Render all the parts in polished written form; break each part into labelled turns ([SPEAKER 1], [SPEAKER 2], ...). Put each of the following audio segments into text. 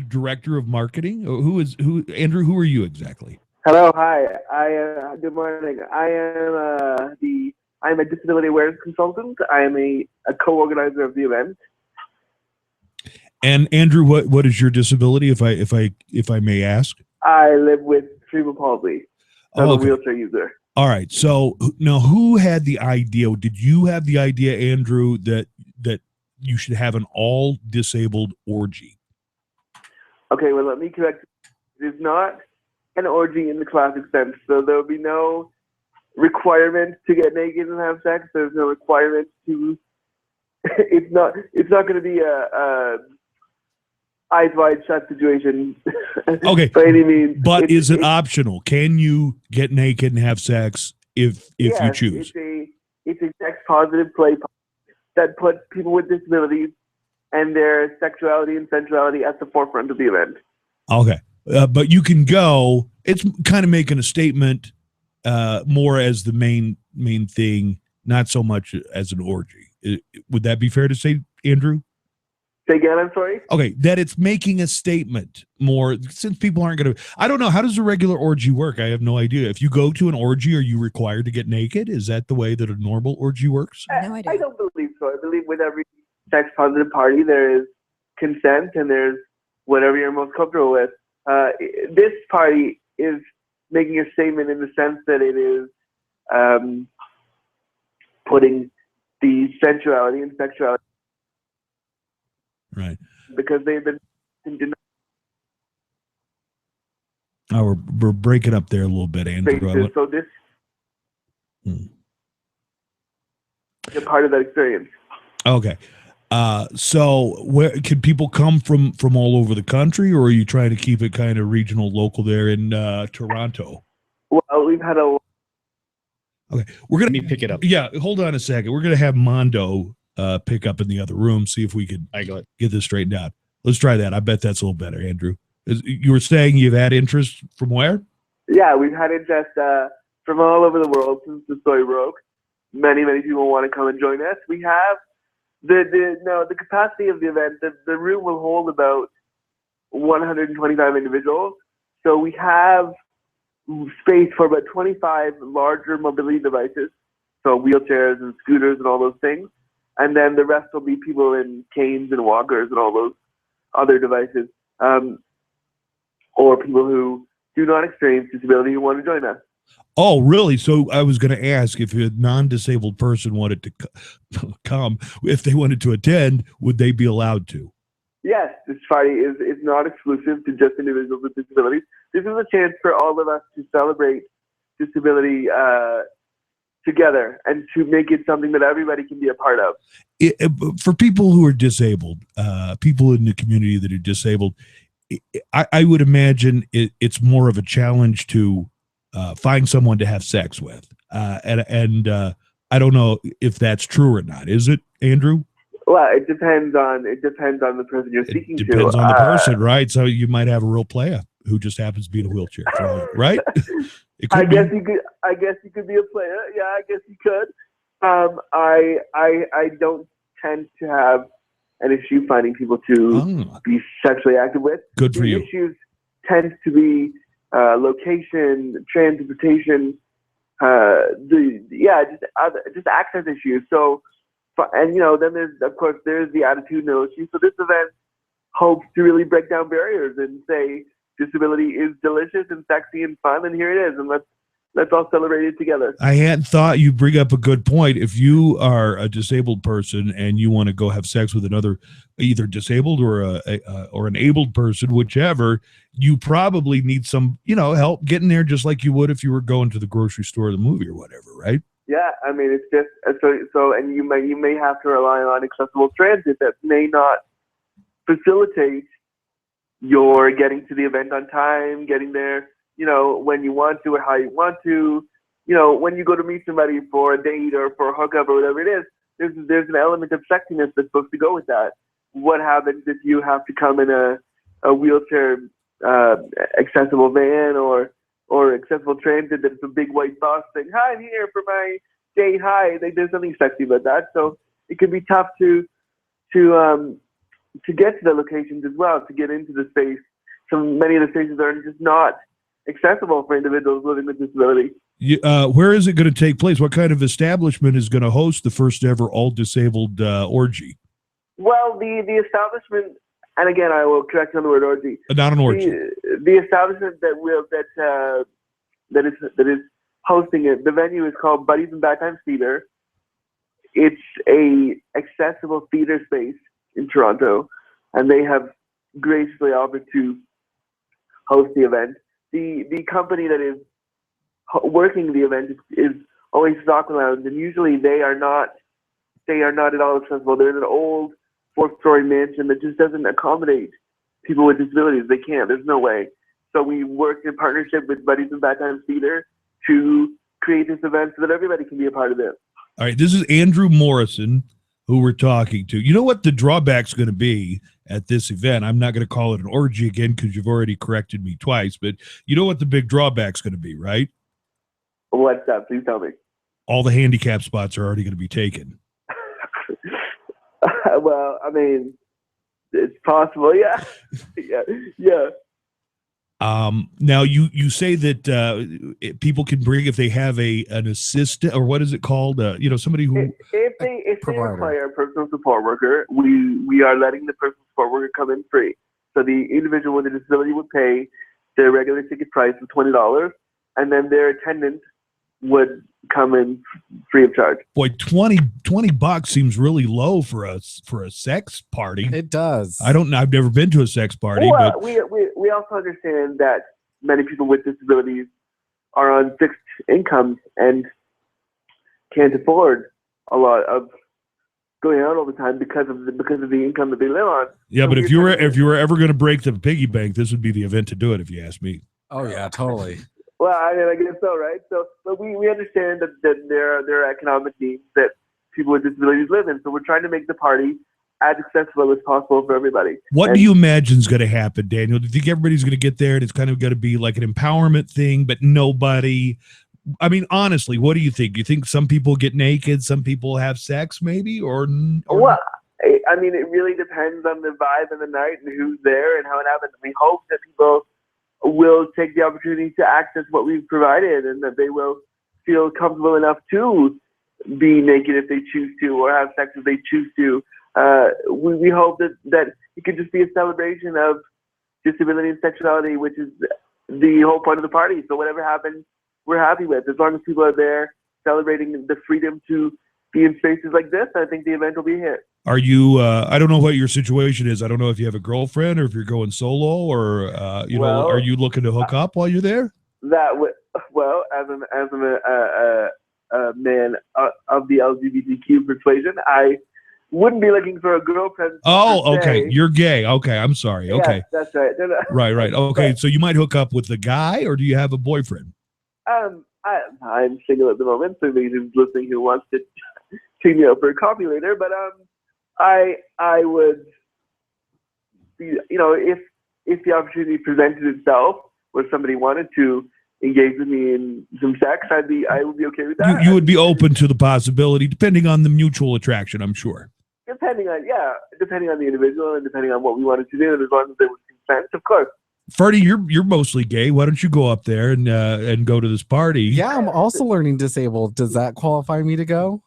[SPEAKER 1] director of marketing? Who? Andrew, who are you exactly?
[SPEAKER 2] Hello, hi. Good morning. I'm a disability awareness consultant. I am a co-organizer of the event.
[SPEAKER 1] And Andrew, what is your disability, if I may ask?
[SPEAKER 2] I live with cerebral palsy. So I'm
[SPEAKER 1] Oh,
[SPEAKER 2] a
[SPEAKER 1] okay.
[SPEAKER 2] wheelchair user.
[SPEAKER 1] All right. So now, who had the idea? Did you have the idea, Andrew, that you should have an all disabled orgy?
[SPEAKER 2] Okay, well, let me correct. It is not an orgy in the classic sense. So there will be no requirement to get naked and have sex. There's no requirement to. It's not. It's not going to be a eyes wide shut situation.
[SPEAKER 1] Okay,
[SPEAKER 2] by any means.
[SPEAKER 1] But is it optional? Can you get naked and have sex if
[SPEAKER 2] yes,
[SPEAKER 1] you choose?
[SPEAKER 2] It's a sex positive play that puts people with disabilities and their sexuality and sensuality at the forefront of the event.
[SPEAKER 1] Okay, but you can go. It's kind of making a statement, more as the main thing, not so much as an orgy. Would that be fair to say, Andrew?
[SPEAKER 2] Say again, I'm sorry?
[SPEAKER 1] Okay, that it's making a statement more, since people aren't going to. I don't know. How does a regular orgy work? I have no idea. If you go to an orgy, are you required to get naked? Is that the way that a normal orgy works?
[SPEAKER 3] No idea.
[SPEAKER 2] I don't believe so. I believe with every sex positive party, there is consent and there's whatever you're most comfortable with. This party is making a statement in the sense that it is putting the sensuality and sexuality.
[SPEAKER 1] Right.
[SPEAKER 2] Because they've been in denial.
[SPEAKER 1] Oh, we're breaking up there a little bit, Andrew.
[SPEAKER 2] So this is a part of that experience.
[SPEAKER 1] Okay. So where can people come from all over the country, or are you trying to keep it kind of regional, local there in Toronto?
[SPEAKER 2] Well, we've had a.
[SPEAKER 1] Okay, we're gonna
[SPEAKER 4] Let me pick it up.
[SPEAKER 1] Yeah, hold on a second. We're gonna have Mondo pick up in the other room, see if we could get this straightened out. Let's try that. I bet that's a little better, Andrew. You were saying you've had interest from where?
[SPEAKER 2] Yeah, we've had interest from all over the world since the story broke. Many people want to come and join us. We have the capacity of the event. The room will hold about 125 individuals. So we have space for about 25 larger mobility devices, so wheelchairs and scooters and all those things. And then the rest will be people in canes and walkers and all those other devices, or people who do not experience disability who want to join us.
[SPEAKER 1] Oh, really? So I was going to ask, if a non-disabled person wanted to come, if they wanted to attend, would they be allowed to?
[SPEAKER 2] Yes, this party is not exclusive to just individuals with disabilities. This is a chance for all of us to celebrate disability together and to make it something that everybody can be a part of.
[SPEAKER 1] For people who are disabled, people in the community that are disabled, I would imagine it's more of a challenge to find someone to have sex with. And I don't know if that's true or not. Is it, Andrew?
[SPEAKER 2] Well, it depends on the person you're speaking to.
[SPEAKER 1] It depends on the person, right? So you might have a real player who just happens to be in a wheelchair, right?
[SPEAKER 2] I guess you could be a player. Yeah, I guess you could. I don't tend to have an issue finding people to be sexually active with.
[SPEAKER 1] Good for you.
[SPEAKER 2] The issues tend to be location, transportation, just access issues. So, and then there's the attitudinal issue. So this event hopes to really break down barriers and say disability is delicious and sexy and fun, and here it is, and let's all celebrate it together.
[SPEAKER 1] I hadn't thought. You bring up a good point. If you are a disabled person and you want to go have sex with another, either disabled or an abled person, whichever, you probably need some, help getting there, just like you would if you were going to the grocery store or the movie or whatever, right?
[SPEAKER 2] Yeah, I mean, it's just so, and you may have to rely on accessible transit that may not facilitate your getting to the event on time, getting there, when you want to or how you want to. When you go to meet somebody for a date or for a hookup or whatever it is, there's an element of sexiness that's supposed to go with that. What happens if you have to come in a wheelchair accessible van or accessible transit that's a big white bus saying, "Hi, I'm here for my date." Hi, there's nothing sexy about that. So it can be tough to to get to the locations as well, to get into the space. So many of the spaces are just not accessible for individuals living with disability.
[SPEAKER 1] Where is it going to take place? What kind of establishment is going to host the first ever all disabled orgy?
[SPEAKER 2] Well, the establishment, and again, I will correct you on the word orgy.
[SPEAKER 1] Not an orgy.
[SPEAKER 2] The establishment that is hosting it. The venue is called Buddies and Bad Times Theater. It's a accessible theater space in Toronto, and they have graciously offered to host the event. The company that is working the event is Oasis Aqualounge, and usually they are not at all accessible. They're in an old 4th-story mansion that just doesn't accommodate people with disabilities. They can't. There's no way. So we worked in partnership with Buddies and Bad Times Theater to create this event so that everybody can be a part of it.
[SPEAKER 1] All right, this is Andrew Morrison, who we're talking to. You know what the drawback's going to be at this event? I'm not going to call it an orgy again because you've already corrected me twice, but you know what the big drawback's going to be, right?
[SPEAKER 2] What's that? Please tell me.
[SPEAKER 1] All the handicap spots are already going to be taken.
[SPEAKER 2] Well, I mean, it's possible, yeah. yeah.
[SPEAKER 1] Now you say that people can bring if they have an assistant, or what is it called? Somebody who
[SPEAKER 2] if they require a personal support worker, we are letting the personal support worker come in free. So the individual with a disability would pay their regular ticket price of $20, and then their attendant would come in free of charge.
[SPEAKER 1] Boy, $20 seems really low for a sex party.
[SPEAKER 3] It does.
[SPEAKER 1] I've never been to a sex party.
[SPEAKER 2] Well,
[SPEAKER 1] but
[SPEAKER 2] we also understand that many people with disabilities are on fixed incomes and can't afford a lot of going out all the time because of the income that they live on.
[SPEAKER 1] Yeah,
[SPEAKER 2] so
[SPEAKER 1] but if you were ever going to break the piggy bank, this would be the event to do it, if you ask me.
[SPEAKER 3] Oh yeah, totally.
[SPEAKER 2] Well, I mean, I guess so, right? So, but we understand that there are economic needs that people with disabilities live in. So we're trying to make the party as accessible as possible for everybody.
[SPEAKER 1] What do you imagine is going to happen, Daniel? Do you think everybody's going to get there and it's kind of going to be like an empowerment thing, but nobody? I mean, honestly, what do you think? Do you think some people get naked, some people have sex, maybe, or
[SPEAKER 2] well, I mean, it really depends on the vibe of the night and who's there and how it happens. We hope that people will take the opportunity to access what we've provided and that they will feel comfortable enough to be naked if they choose to or have sex if they choose to. We hope that it could just be a celebration of disability and sexuality, which is the whole point of the party. So whatever happens, we're happy with. As long as people are there celebrating the freedom to be in spaces like this, I think the event will be a hit.
[SPEAKER 1] Are you, I don't know what your situation is. I don't know if you have a girlfriend or if you're going solo or, are you looking to hook up while you're there?
[SPEAKER 2] As a man of the LGBTQ persuasion, I wouldn't be looking for a girlfriend.
[SPEAKER 1] Oh, okay. You're gay. Okay. I'm sorry. Okay.
[SPEAKER 2] Yeah, that's right.
[SPEAKER 1] Right. Okay. So you might hook up with the guy, or do you have a boyfriend?
[SPEAKER 2] I'm single at the moment, so maybe who's listening who wants to take me out for a coffee later, but I would, if the opportunity presented itself where somebody wanted to engage with me in some sex, I would be okay with that.
[SPEAKER 1] You would be open to the possibility, depending on the mutual attraction, I'm sure.
[SPEAKER 2] Depending on the individual and depending on what we wanted to do, and as long as there was consent, of course.
[SPEAKER 1] Ferdy, you're mostly gay. Why don't you go up there and go to this party?
[SPEAKER 3] Yeah, I'm also learning disabled. Does that qualify me to go?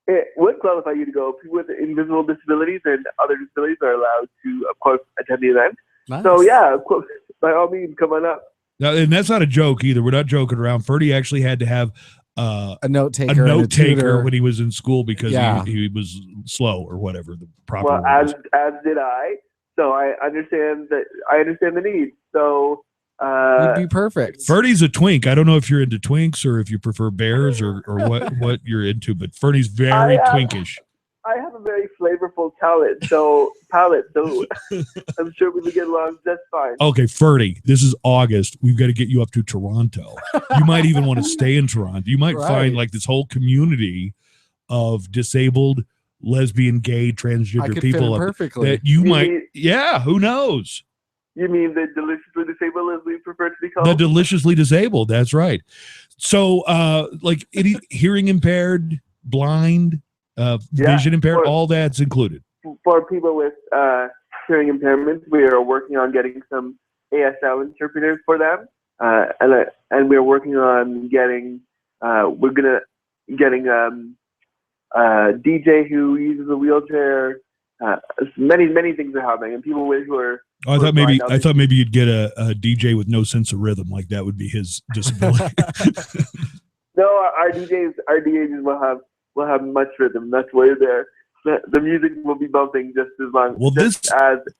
[SPEAKER 2] It would qualify you to go. People with invisible disabilities and other disabilities are allowed to, of course, attend the event.
[SPEAKER 3] Nice.
[SPEAKER 2] So, yeah, of course, by all means, come on up.
[SPEAKER 1] Now, and that's not a joke either. We're not joking around. Ferdy actually had to have
[SPEAKER 3] a note taker
[SPEAKER 1] when he was in school because he was slow or whatever the proper
[SPEAKER 2] word
[SPEAKER 1] was.
[SPEAKER 2] As did I. So I understand the need. So
[SPEAKER 3] you'd be perfect.
[SPEAKER 1] Ferdy's a twink. I don't know if you're into twinks or if you prefer bears or what you're into, but Ferdy's very twinkish.
[SPEAKER 2] I have a very flavorful palate, so I'm sure we will get along just fine.
[SPEAKER 1] Okay, Ferdy, this is August. We've got to get you up to Toronto. You might even want to stay in Toronto. You might find like this whole community of disabled, lesbian, gay, transgender people
[SPEAKER 3] perfectly.
[SPEAKER 1] That you might. Who knows?
[SPEAKER 2] You mean the deliciously disabled, as we prefer to be called?
[SPEAKER 1] The deliciously disabled. That's right. So, like hearing impaired, blind, vision impaired, all that's included.
[SPEAKER 2] For people with hearing impairments, we are working on getting some ASL interpreters for them, and we're working on getting DJ who uses a wheelchair. Many things are happening, and people who are.
[SPEAKER 1] Oh, I thought maybe you'd get a DJ with no sense of rhythm, like that would be his disability.
[SPEAKER 2] No, our DJs will have much rhythm. That's why the music will be bumping just as long as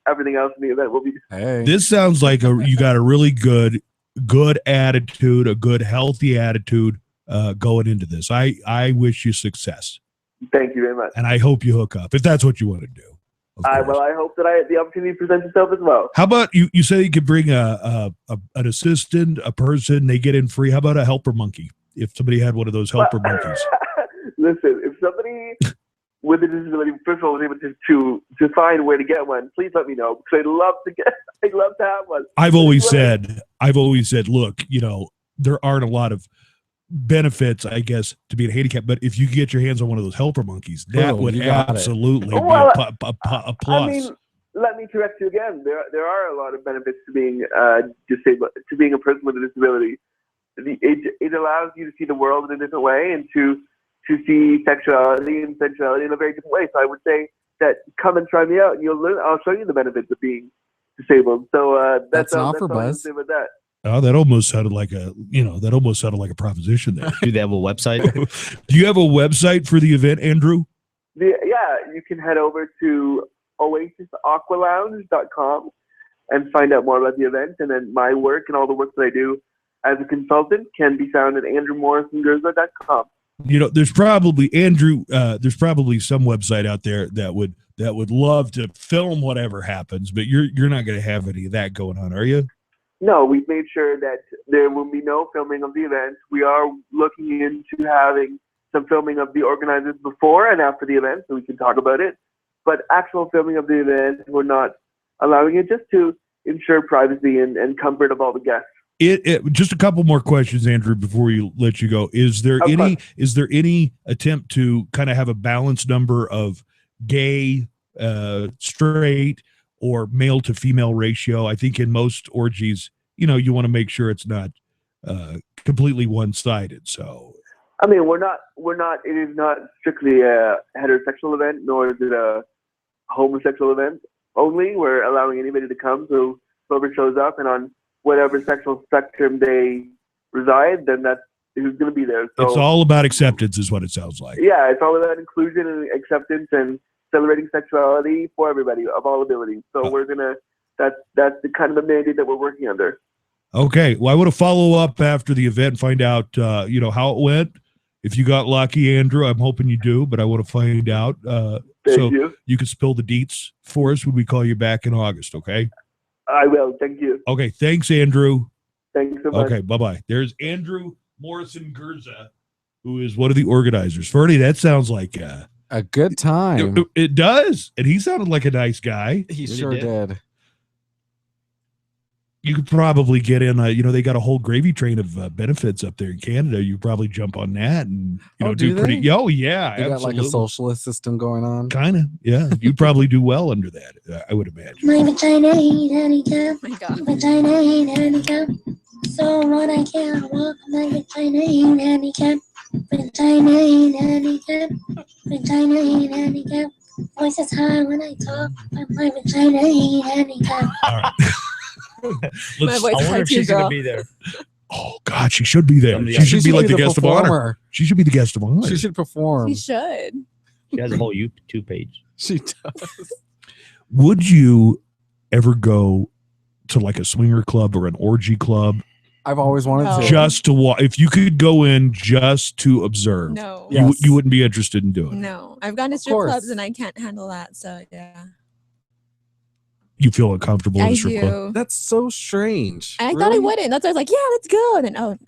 [SPEAKER 2] everything else in the event will be.
[SPEAKER 3] Hey.
[SPEAKER 1] This sounds like you got a really good attitude, a good healthy attitude going into this. I wish you success.
[SPEAKER 2] Thank you very much.
[SPEAKER 1] And I hope you hook up if that's what you want to do.
[SPEAKER 2] I hope that the opportunity presents itself as well.
[SPEAKER 1] How about you say you could bring an assistant, a person, they get in free. How about a helper monkey? If somebody had one of those helper monkeys.
[SPEAKER 2] Listen, if somebody with a disability, first of all, was able to find where to get one, please let me know, because I'd love to have one.
[SPEAKER 1] I've always said, look, there aren't a lot of benefits, I guess, to being handicapped, but if you get your hands on one of those helper monkeys, that would absolutely be a plus.
[SPEAKER 2] I mean, let me correct you again. There are a lot of benefits to being disabled, to being a person with a disability. It allows you to see the world in a different way, and to see sexuality and sensuality in a very different way. So I would say that come and try me out, and you'll learn. I'll show you the benefits of being disabled. So that's an offer, Buzz. With that.
[SPEAKER 1] Oh, that almost sounded like a proposition there.
[SPEAKER 4] Do they have a website?
[SPEAKER 1] Do you have a website for the event, Andrew?
[SPEAKER 2] Yeah, you can head over to oasisaqualounge.com and find out more about the event. And then my work and all the work that I do as a consultant can be found at andrewmorrisongurza.com.
[SPEAKER 1] There's probably there's probably some website out there that would love to film whatever happens, but you're not going to have any of that going on, are you?
[SPEAKER 2] No, we've made sure that there will be no filming of the event. We are looking into having some filming of the organizers before and after the event, so we can talk about it. But actual filming of the event, we're not allowing it, just to ensure privacy and comfort of all the guests.
[SPEAKER 1] Just a couple more questions, Andrew, before we let you go. Is there any attempt to kind of have a balanced number of gay, straight, or male to female ratio? I think in most orgies, you want to make sure it's not completely one-sided. So,
[SPEAKER 2] I mean, we're not. It is not strictly a heterosexual event, nor is it a homosexual event only. We're allowing anybody to come, so whoever shows up, and on whatever sexual spectrum they reside, then that's who's going to be there. So
[SPEAKER 1] it's all about acceptance, is what it sounds like.
[SPEAKER 2] Yeah, it's all about inclusion and acceptance and celebrating sexuality for everybody of all abilities. So that's the kind of the mandate that we're working under.
[SPEAKER 1] Okay. Well, I want to follow up after the event and find out, how it went. If you got lucky, Andrew, I'm hoping you do, but I want to find out.
[SPEAKER 2] Thank you.
[SPEAKER 1] You can spill the deets for us when we call you back in August. Okay.
[SPEAKER 2] I will. Thank you.
[SPEAKER 1] Okay. Thanks, Andrew.
[SPEAKER 2] Thanks so much.
[SPEAKER 1] Okay. Bye-bye. There's Andrew Morrison Gurza, who is one of the organizers. Ferdy, that sounds like
[SPEAKER 3] a good time.
[SPEAKER 1] It does. And he sounded like a nice guy.
[SPEAKER 3] He sure did.
[SPEAKER 1] You could probably get in, they got a whole gravy train of benefits up there in Canada. You probably jump on that and, do pretty. Oh, yeah.
[SPEAKER 3] They got like a socialist system going on.
[SPEAKER 1] Kind of. Yeah. You'd probably do well under that, I would imagine.
[SPEAKER 5] My vagina ain't handicap.
[SPEAKER 6] Oh my God.
[SPEAKER 5] Vagina ain't handicap. So what, I can't walk. My vagina ain't handicap. Vagina ain't handicapped. Vagina ain't handicapped. Voice is high when I talk, but my vagina ain't handicapped.
[SPEAKER 1] All right.
[SPEAKER 6] My voice
[SPEAKER 4] I wonder if she's going to be there.
[SPEAKER 1] Oh, God, she should be there. She should be like the guest of honor. She should be the guest of honor.
[SPEAKER 3] She should perform.
[SPEAKER 6] She should.
[SPEAKER 4] She has a whole YouTube page.
[SPEAKER 3] She does.
[SPEAKER 1] Would you ever go to like a swinger club or an orgy club?
[SPEAKER 3] I've always wanted to.
[SPEAKER 1] Just to watch. If you could go in just to observe,
[SPEAKER 6] No.
[SPEAKER 1] you wouldn't be interested in doing it.
[SPEAKER 6] No. I've gone to strip clubs and I can't handle that. So, yeah.
[SPEAKER 1] You feel uncomfortable in a strip club?
[SPEAKER 3] That's so strange.
[SPEAKER 6] I thought I wouldn't. That's why I was like, yeah, let's go. And then, oh,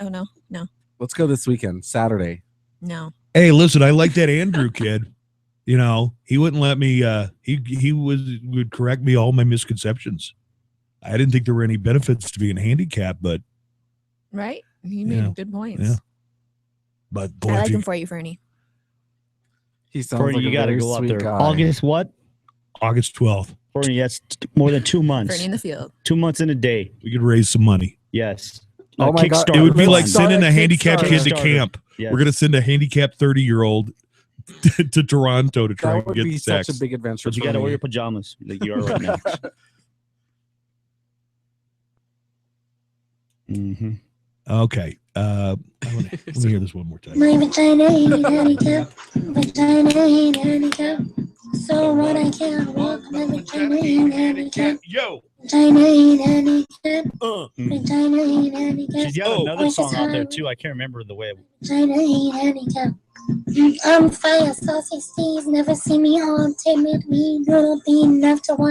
[SPEAKER 6] no.
[SPEAKER 3] Let's go this weekend, Saturday.
[SPEAKER 6] No.
[SPEAKER 1] Hey, listen, I like that Andrew kid. He wouldn't let me, he would correct me all my misconceptions. I didn't think there were any benefits to being handicapped, but.
[SPEAKER 6] Right? He made good points.
[SPEAKER 1] Yeah. But boy,
[SPEAKER 6] I like him for you, Fernie.
[SPEAKER 3] He sounds
[SPEAKER 4] Fernie,
[SPEAKER 3] like
[SPEAKER 4] you got to go up there.
[SPEAKER 3] guy.
[SPEAKER 4] August what?
[SPEAKER 1] August 12th.
[SPEAKER 4] Bernie, that's more than 2 months.
[SPEAKER 6] Bernie in the field.
[SPEAKER 4] 2 months in a day.
[SPEAKER 1] We could raise some money.
[SPEAKER 4] Yes.
[SPEAKER 3] Oh my God.
[SPEAKER 4] Kickstarter
[SPEAKER 1] It would be
[SPEAKER 3] Let's
[SPEAKER 1] like
[SPEAKER 3] start
[SPEAKER 1] sending
[SPEAKER 3] a
[SPEAKER 1] a handicapped kid to
[SPEAKER 4] Kickstarter.
[SPEAKER 1] camp.
[SPEAKER 4] Yes.
[SPEAKER 1] We're gonna send a handicapped 30-year-old to Toronto to try
[SPEAKER 3] That
[SPEAKER 1] and
[SPEAKER 3] would
[SPEAKER 1] get
[SPEAKER 3] be
[SPEAKER 1] sex.
[SPEAKER 3] such a big adventure.
[SPEAKER 4] But you
[SPEAKER 3] for
[SPEAKER 4] got to
[SPEAKER 3] me.
[SPEAKER 4] wear your pajamas like you are right now. Mm-hmm.
[SPEAKER 1] Okay. Let me hear this one more time.
[SPEAKER 5] My vagina ain't handicapped. Vagina ain't handicapped. So what I can't walk. My vagina ain't handicapped.
[SPEAKER 1] Yo.
[SPEAKER 5] Vagina ain't handicapped. Vagina ain't handicapped.
[SPEAKER 4] She's got another
[SPEAKER 5] Voices
[SPEAKER 4] song out there
[SPEAKER 5] high.
[SPEAKER 4] too. I can't remember the way.
[SPEAKER 5] Vagina ain't handicapped. I'm fire, saucy steez. Never see me all timid. Me, little be enough to want.